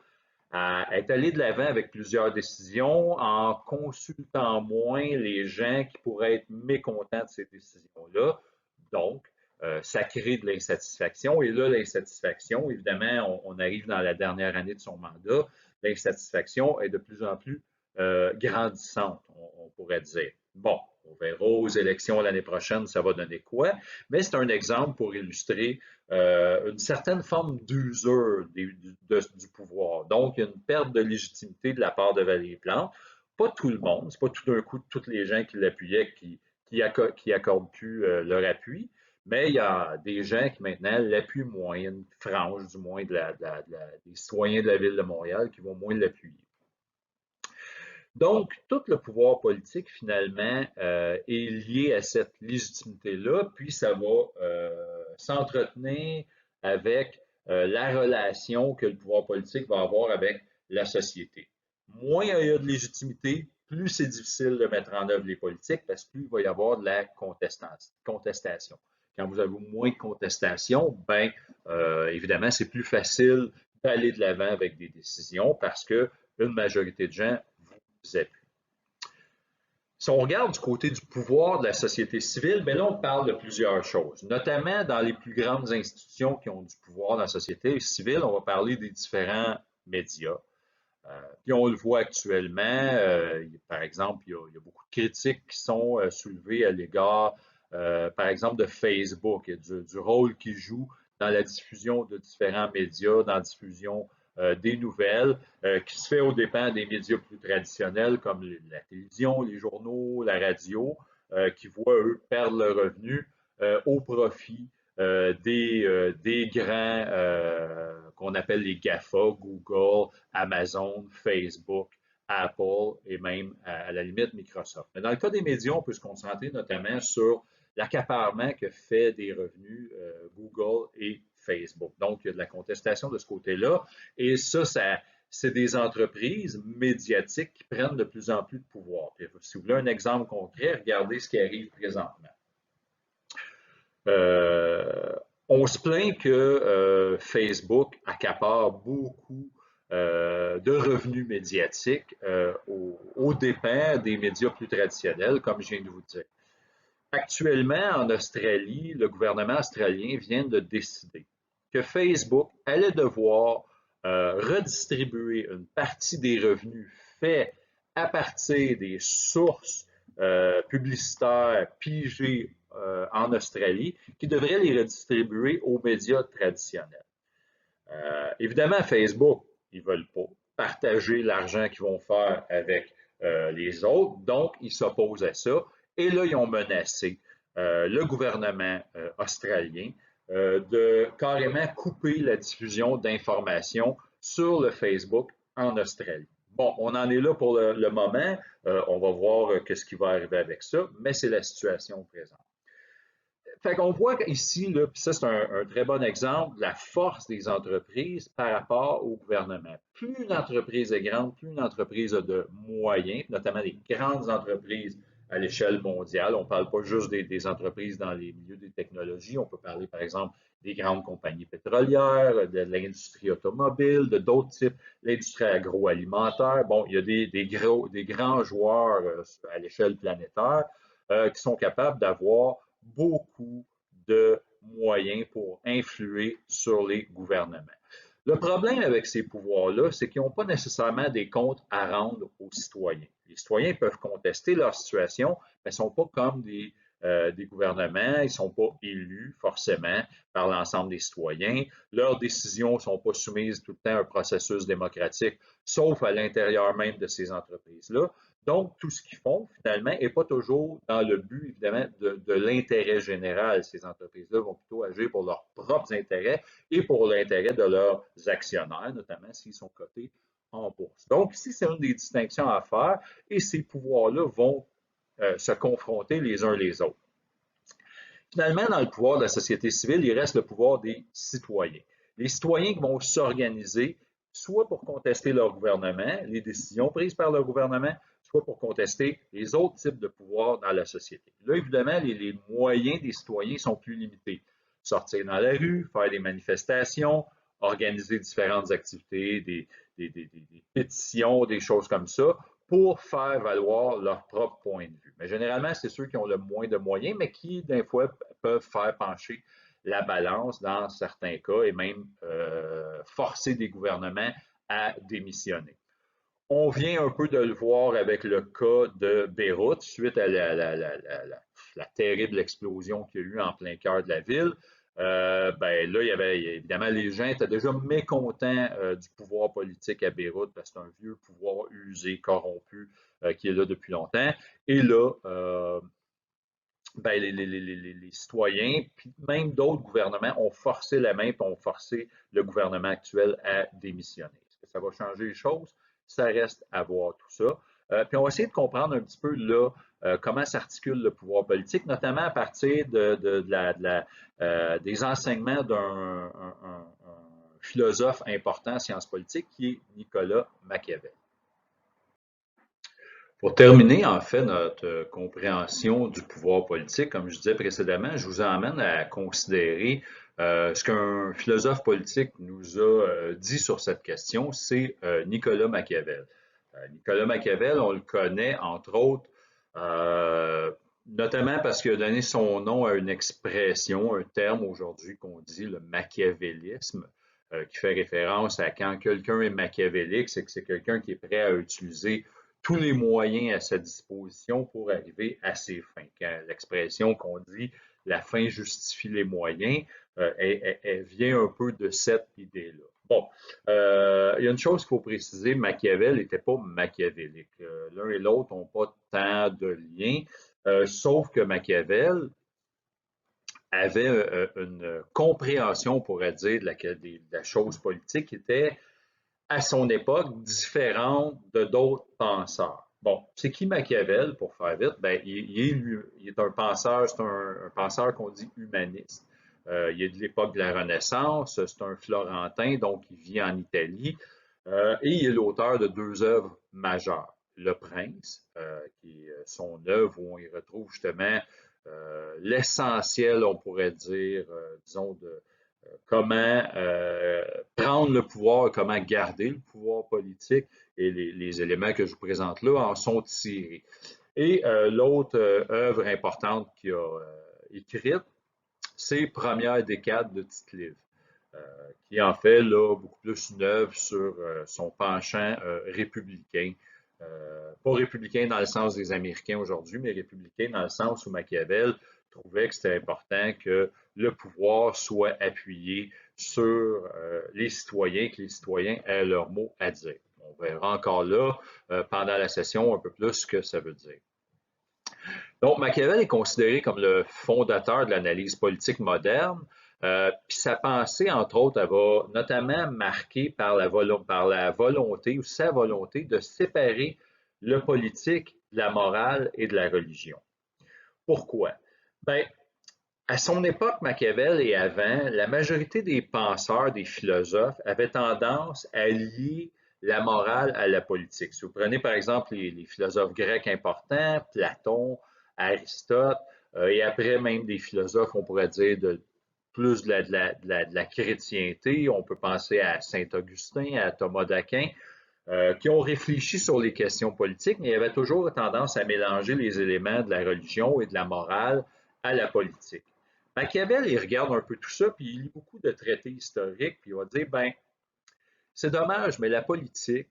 Speaker 1: est allé de l'avant avec plusieurs décisions en consultant moins les gens qui pourraient être mécontents de ces décisions-là. Donc, ça crée de l'insatisfaction. Et là, l'insatisfaction, évidemment, on arrive dans la dernière année de son mandat, l'insatisfaction est de plus en plus grandissante, on pourrait dire. Bon, on verra aux élections l'année prochaine, ça va donner quoi, mais c'est un exemple pour illustrer une certaine forme d'usure du pouvoir. Donc, il y a une perte de légitimité de la part de Valérie Plante. Pas tout le monde, c'est pas tout d'un coup tous les gens qui l'appuyaient qui accordent plus leur appui, mais il y a des gens qui maintenant l'appuient moins, une frange du moins des citoyens de la ville de Montréal qui vont moins l'appuyer. Donc, tout le pouvoir politique, finalement, est lié à cette légitimité-là, puis ça va s'entretenir avec la relation que le pouvoir politique va avoir avec la société. Moins il y a de légitimité, plus c'est difficile de mettre en œuvre les politiques, parce que plus il va y avoir de la contestation. Quand vous avez moins de contestation, ben, évidemment, c'est plus facile d'aller de l'avant avec des décisions parce qu'une majorité de gens vous appuient. Si on regarde du côté du pouvoir de la société civile, bien là, on parle de plusieurs choses, notamment dans les plus grandes institutions qui ont du pouvoir dans la société civile, on va parler des différents médias. Puis on le voit actuellement, par exemple, il y a beaucoup de critiques qui sont soulevées à l'égard, par exemple, de Facebook et du rôle qu'il joue dans la diffusion de différents médias, dans la diffusion des nouvelles, qui se fait aux dépens des médias plus traditionnels comme la télévision, les journaux, la radio, qui voient, eux, perdre leurs revenus au profit des grands qu'on appelle les GAFA, Google, Amazon, Facebook, Apple et même à la limite Microsoft. Mais dans le cas des médias, on peut se concentrer notamment sur l'accaparement que fait des revenus Google et Facebook. Donc, il y a de la contestation de ce côté-là. Et ça, c'est des entreprises médiatiques qui prennent de plus en plus de pouvoir. Et si vous voulez un exemple concret, regardez ce qui arrive présentement. On se plaint que Facebook accapare beaucoup de revenus médiatiques aux dépens des médias plus traditionnels, comme je viens de vous dire. Actuellement, en Australie, le gouvernement australien vient de décider que Facebook allait devoir redistribuer une partie des revenus faits à partir des sources publicitaires pigées en Australie, qui devrait les redistribuer aux médias traditionnels. Évidemment, Facebook, ils ne veulent pas partager l'argent qu'ils vont faire avec les autres, donc ils s'opposent à ça. Et là, ils ont menacé le gouvernement australien de carrément couper la diffusion d'informations sur le Facebook en Australie. Bon, on en est là pour le moment. On va voir ce qui va arriver avec ça, mais c'est la situation présente. Fait qu'on voit ici, là, puis ça c'est un très bon exemple, de la force des entreprises par rapport au gouvernement. Plus une entreprise est grande, plus une entreprise a de moyens, notamment les grandes entreprises à l'échelle mondiale. On ne parle pas juste des entreprises dans les milieux des technologies, on peut parler par exemple des grandes compagnies pétrolières, de l'industrie automobile, de d'autres types, l'industrie agroalimentaire. Bon, il y a des grands joueurs à l'échelle planétaire qui sont capables d'avoir beaucoup de moyens pour influer sur les gouvernements. Le problème avec ces pouvoirs-là, c'est qu'ils n'ont pas nécessairement des comptes à rendre aux citoyens. Les citoyens peuvent contester leur situation, mais ils ne sont pas comme des gouvernements, ils ne sont pas élus forcément par l'ensemble des citoyens. Leurs décisions ne sont pas soumises tout le temps à un processus démocratique, sauf à l'intérieur même de ces entreprises-là. Donc, tout ce qu'ils font, finalement, n'est pas toujours dans le but, évidemment, de l'intérêt général. Ces entreprises-là vont plutôt agir pour leurs propres intérêts et pour l'intérêt de leurs actionnaires, notamment s'ils sont cotés en bourse. Donc, ici, c'est une des distinctions à faire et ces pouvoirs-là vont se confronter les uns les autres. Finalement, dans le pouvoir de la société civile, il reste le pouvoir des citoyens. Les citoyens qui vont s'organiser, soit pour contester leur gouvernement, les décisions prises par leur gouvernement, soit pour contester les autres types de pouvoirs dans la société. Là, évidemment, les moyens des citoyens sont plus limités. Sortir dans la rue, faire des manifestations, organiser différentes activités, des pétitions, des choses comme ça, pour faire valoir leur propre point de vue. Mais généralement, c'est ceux qui ont le moins de moyens, mais qui, des fois, peuvent faire pencher la balance dans certains cas et même forcer des gouvernements à démissionner. On vient un peu de le voir avec le cas de Beyrouth, suite à la terrible explosion qu'il y a eu en plein cœur de la ville. Ben là, il y avait évidemment les gens étaient déjà mécontents du pouvoir politique à Beyrouth parce que c'est un vieux pouvoir usé, corrompu, qui est là depuis longtemps. Et là, ben, les citoyens, puis même d'autres gouvernements ont forcé la main et ont forcé le gouvernement actuel à démissionner. Est-ce que ça va changer les choses? Ça reste à voir tout ça. Puis on va essayer de comprendre un petit peu là comment s'articule le pouvoir politique, notamment à partir des enseignements d'un philosophe important en sciences politiques qui est Nicolas Machiavel. Pour terminer, en fait, notre compréhension du pouvoir politique, comme je disais précédemment, je vous emmène à considérer ce qu'un philosophe politique nous a dit sur cette question, c'est Nicolas Machiavel. Nicolas Machiavel, on le connaît, entre autres, notamment parce qu'il a donné son nom à une expression, un terme aujourd'hui qu'on dit le machiavélisme, qui fait référence à quand quelqu'un est machiavélique, c'est que c'est quelqu'un qui est prêt à utiliser tous les moyens à sa disposition pour arriver à ses fins. L'expression qu'on dit la fin justifie les moyens, elle vient un peu de cette idée-là. Bon, il y a une chose qu'il faut préciser, Machiavel n'était pas machiavélique. L'un et l'autre n'ont pas tant de liens, sauf que Machiavel avait une compréhension, on pourrait dire, de la chose politique qui était à son époque différente de d'autres penseurs. Bon, c'est qui Machiavel, pour faire vite? Ben, il est un penseur, c'est un penseur qu'on dit humaniste. Il est de l'époque de la Renaissance, c'est un Florentin, donc il vit en Italie, et il est l'auteur de deux œuvres majeures. Le Prince, qui est son œuvre où on y retrouve justement l'essentiel, on pourrait dire, disons, de comment prendre le pouvoir, comment garder le pouvoir politique, et les éléments que je vous présente là en sont tirés. Et l'autre œuvre importante qu'il a écrite, c'est Première décade de Tite-Live, qui est en fait là, beaucoup plus une œuvre sur son penchant républicain. Pas républicain dans le sens des Américains aujourd'hui, mais républicain dans le sens où Machiavel trouvait que c'était important que le pouvoir soit appuyé sur les citoyens, que les citoyens aient leur mot à dire. On verra encore là, pendant la session, un peu plus ce que ça veut dire. Donc, Machiavel est considéré comme le fondateur de l'analyse politique moderne. Puis sa pensée, entre autres, elle va notamment marquée par la volonté ou sa volonté de séparer le politique de la morale et de la religion. Pourquoi? Bien, à son époque, Machiavel et avant, la majorité des penseurs, des philosophes, avaient tendance à lier la morale à la politique. Si vous prenez par exemple les philosophes grecs importants, Platon, Aristote, et après même des philosophes, on pourrait dire, plus de la chrétienté, on peut penser à Saint-Augustin, à Thomas d'Aquin, qui ont réfléchi sur les questions politiques, mais il y avait toujours tendance à mélanger les éléments de la religion et de la morale à la politique. Machiavel, il regarde un peu tout ça, puis il lit beaucoup de traités historiques, puis il va dire, ben, c'est dommage, mais la politique,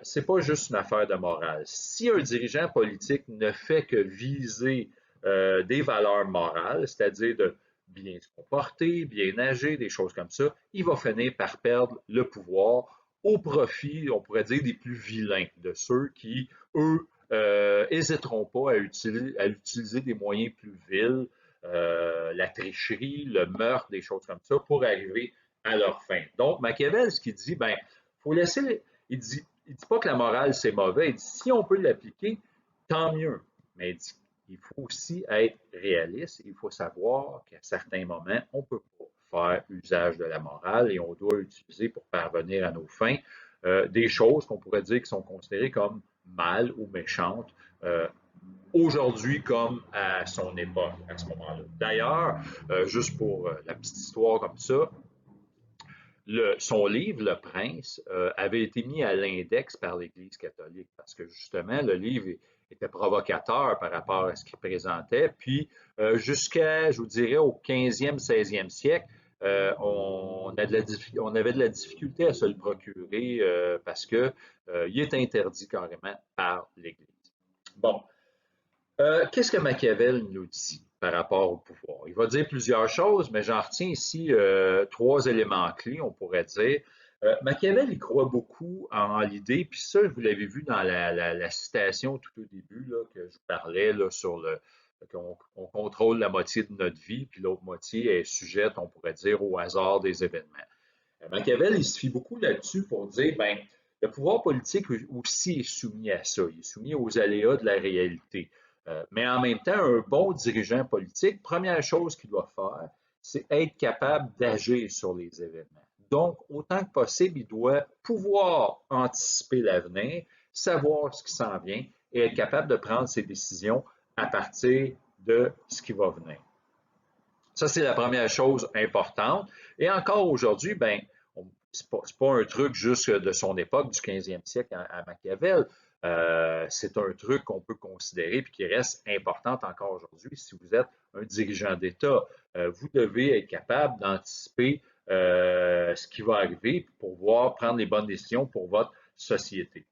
Speaker 1: c'est pas juste une affaire de morale. Si un dirigeant politique ne fait que viser des valeurs morales, c'est-à-dire de bien se comporter, bien agir, des choses comme ça, il va finir par perdre le pouvoir au profit, on pourrait dire, des plus vilains, de ceux qui, eux, hésiteront pas à utiliser des moyens plus vils, la tricherie, le meurtre, des choses comme ça, pour arriver à leur fin. Donc, Machiavel, ce qu'il dit, ben, faut laisser, il dit pas que la morale c'est mauvais, il dit si on peut l'appliquer, tant mieux. Mais il dit il faut aussi être réaliste, il faut savoir qu'à certains moments, on ne peut pas faire usage de la morale et on doit utiliser pour parvenir à nos fins des choses qu'on pourrait dire qui sont considérées comme mal ou méchantes aujourd'hui comme à son époque, à ce moment-là. D'ailleurs, juste pour la petite histoire comme ça, son livre, Le Prince, avait été mis à l'index par l'Église catholique parce que justement, le livre était provocateur par rapport à ce qu'il présentait. Puis, jusqu'à, je vous dirais, au 15e, 16e siècle, on avait de la difficulté à se le procurer parce que il est interdit carrément par l'Église. Bon, qu'est-ce que Machiavel nous dit par rapport au pouvoir? Il va dire plusieurs choses, mais j'en retiens ici trois éléments clés, on pourrait dire. Machiavel, il croit beaucoup en l'idée, puis ça, vous l'avez vu dans la citation tout au début, là, que je vous parlais là, sur qu'on contrôle la moitié de notre vie, puis l'autre moitié est sujette, on pourrait dire, au hasard des événements. Machiavel, il se fie beaucoup là-dessus pour dire, ben, le pouvoir politique aussi est soumis à ça, il est soumis aux aléas de la réalité. Mais en même temps, un bon dirigeant politique, première chose qu'il doit faire, c'est être capable d'agir sur les événements. Donc, autant que possible, il doit pouvoir anticiper l'avenir, savoir ce qui s'en vient et être capable de prendre ses décisions à partir de ce qui va venir. Ça, c'est la première chose importante. Et encore aujourd'hui, ben, ce n'est pas un truc juste de son époque, du 15e siècle à Machiavel. C'est un truc qu'on peut considérer et qui reste important encore aujourd'hui. Si vous êtes un dirigeant d'État, vous devez être capable d'anticiper ce qui va arriver pour pouvoir prendre les bonnes décisions pour votre société.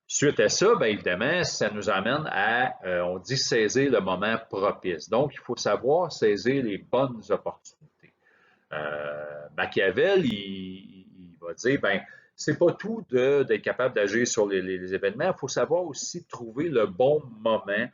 Speaker 1: Suite à ça, bien évidemment, ça nous amène à, on dit, saisir le moment propice. Donc, il faut savoir saisir les bonnes opportunités. Machiavel, il va dire, ben, c'est pas tout d'être capable d'agir sur les événements, il faut savoir aussi trouver le bon moment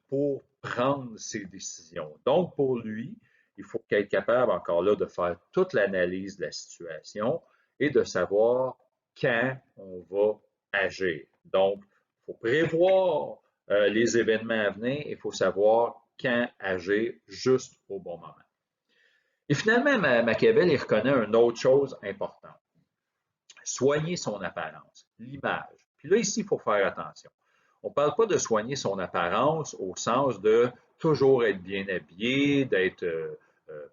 Speaker 1: pour prendre ses décisions. Donc, pour lui, il faut être capable, encore là, de faire toute l'analyse de la situation et de savoir quand on va agir. Donc, il faut prévoir les événements à venir et il faut savoir quand agir juste au bon moment. Et finalement, Machiavel, il reconnaît une autre chose importante. Soigner son apparence, l'image. Puis là, ici, il faut faire attention. On ne parle pas de soigner son apparence au sens de toujours être bien habillé, d'être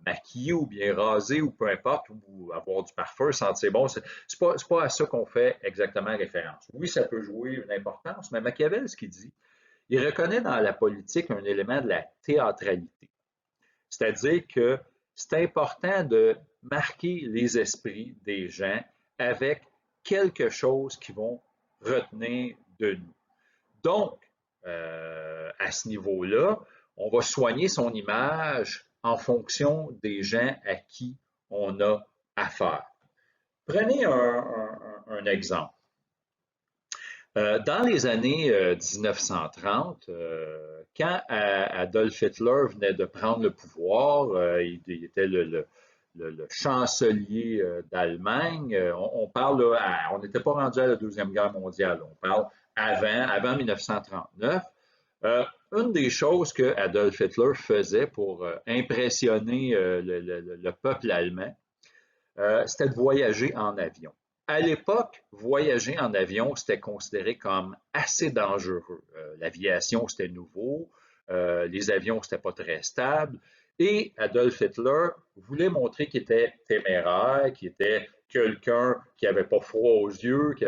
Speaker 1: maquillé ou bien rasé ou peu importe, ou avoir du parfum, sentir bon. C'est pas à ça qu'on fait exactement référence. Oui, ça peut jouer une importance, mais Machiavel, ce qu'il dit, il reconnaît dans la politique un élément de la théâtralité. C'est-à-dire que c'est important de marquer les esprits des gens avec quelque chose qui vont retenir de nous. Donc, à ce niveau-là, on va soigner son image en fonction des gens à qui on a affaire. Prenez un exemple. Dans les années 1930, quand Adolf Hitler venait de prendre le pouvoir, il était le chancelier d'Allemagne. On parle, là, on n'était pas rendu à la Deuxième Guerre mondiale, on parle avant 1939. Une des choses que Adolf Hitler faisait pour impressionner le peuple allemand, c'était de voyager en avion. À l'époque, voyager en avion, c'était considéré comme assez dangereux. L'aviation, c'était nouveau. Les avions, c'était pas très stable. Et Adolf Hitler voulait montrer qu'il était téméraire, qu'il était quelqu'un qui n'avait pas froid aux yeux, qui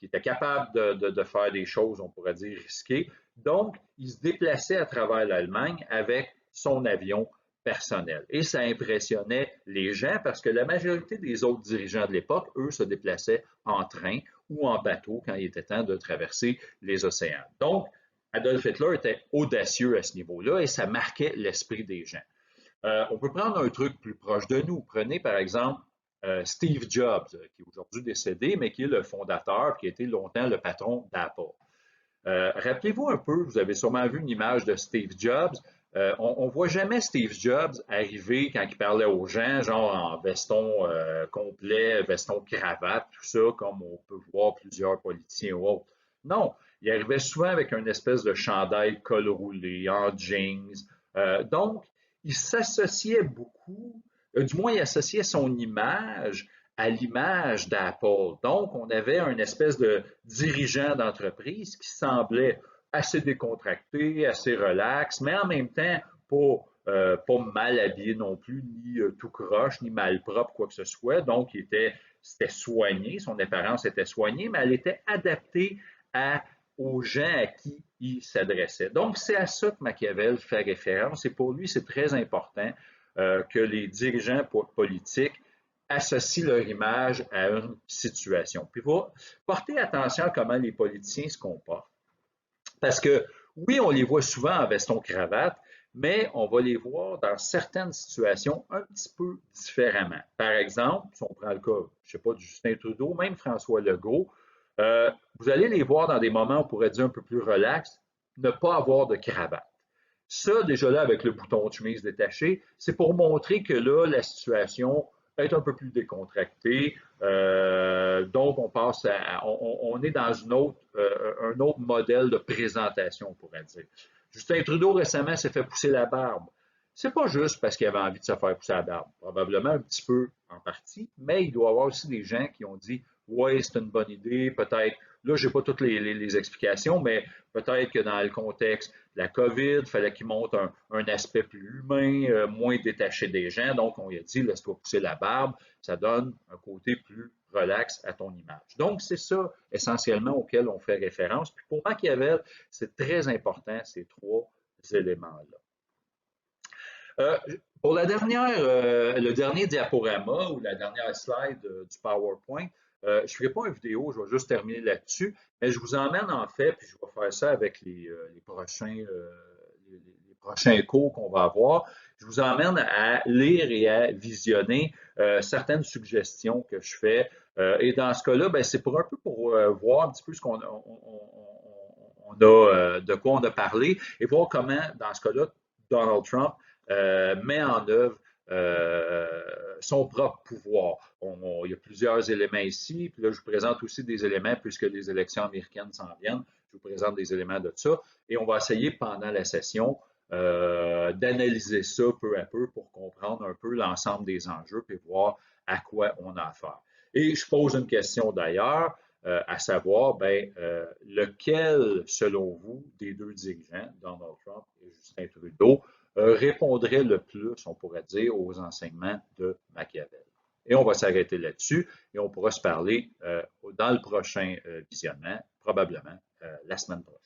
Speaker 1: était capable de faire des choses, on pourrait dire, risquées. Donc, il se déplaçait à travers l'Allemagne avec son avion personnel. Et ça impressionnait les gens parce que la majorité des autres dirigeants de l'époque, eux, se déplaçaient en train ou en bateau quand il était temps de traverser les océans. Donc, Adolf Hitler était audacieux à ce niveau-là et ça marquait l'esprit des gens. On peut prendre un truc plus proche de nous. Prenez par exemple Steve Jobs, qui est aujourd'hui décédé, mais qui est le fondateur, qui a été longtemps le patron d'Apple. Rappelez-vous un peu, vous avez sûrement vu une image de Steve Jobs. On ne voit jamais Steve Jobs arriver quand il parlait aux gens, genre en veston complet, veston cravate, tout ça, comme on peut voir plusieurs politiciens ou autres. Non, il arrivait souvent avec une espèce de chandail col roulé, en jeans. Donc, il s'associait beaucoup, du moins il associait son image à l'image d'Apple. Donc, on avait une espèce de dirigeant d'entreprise qui semblait assez décontracté, assez relax, mais en même temps pas pas mal habillé non plus, ni tout croche, ni mal propre, quoi que ce soit. Donc, c'était soigné, son apparence était soignée, mais elle était adaptée aux gens à qui il s'adressait. Donc, c'est à ça que Machiavel fait référence, et pour lui, c'est très important que les dirigeants politiques associent leur image à une situation. Puis, il faut porter attention à comment les politiciens se comportent. Parce que, oui, on les voit souvent en veston-cravate, mais on va les voir dans certaines situations un petit peu différemment. Par exemple, si on prend le cas, je ne sais pas, de Justin Trudeau, même François Legault, vous allez les voir dans des moments, on pourrait dire, un peu plus relax, ne pas avoir de cravate. Ça, déjà là, avec le bouton de chemise détaché, c'est pour montrer que là, la situation est un peu plus décontractée. Donc, on est dans un autre modèle de présentation, on pourrait dire. Justin Trudeau récemment s'est fait pousser la barbe. C'est pas juste parce qu'il avait envie de se faire pousser la barbe, probablement un petit peu en partie, mais il doit y avoir aussi des gens qui ont dit ouais, c'est une bonne idée, peut-être. Là, je n'ai pas toutes les explications, mais peut-être que dans le contexte de la COVID, il fallait qu'il montre un aspect plus humain, moins détaché des gens. Donc, on lui a dit, laisse-toi pousser la barbe, ça donne un côté plus relax à ton image. Donc, c'est ça essentiellement auquel on fait référence. Puis pour Machiavel, c'est très important, ces trois éléments-là. Pour le dernier diaporama ou la dernière slide du PowerPoint, je ne ferai pas une vidéo, je vais juste terminer là-dessus, mais je vous emmène en fait, puis je vais faire ça avec les prochains cours qu'on va avoir. Je vous emmène à lire et à visionner certaines suggestions que je fais. Et dans ce cas-là, ben, c'est pour un peu pour voir un petit peu ce qu'on de quoi on a parlé et voir comment, dans ce cas-là, Donald Trump met en œuvre son propre pouvoir. Il y a plusieurs éléments ici, puis là, je vous présente aussi des éléments, puisque les élections américaines s'en viennent, je vous présente des éléments de ça, et on va essayer pendant la session d'analyser ça peu à peu pour comprendre un peu l'ensemble des enjeux, puis voir à quoi on a affaire. Et je pose une question d'ailleurs, à savoir, lequel, selon vous, des deux dirigeants, Donald Trump et Justin Trudeau, répondrait le plus, on pourrait dire, aux enseignements de Machiavel. Et on va s'arrêter là-dessus et on pourra se parler dans le prochain visionnement, probablement la semaine prochaine.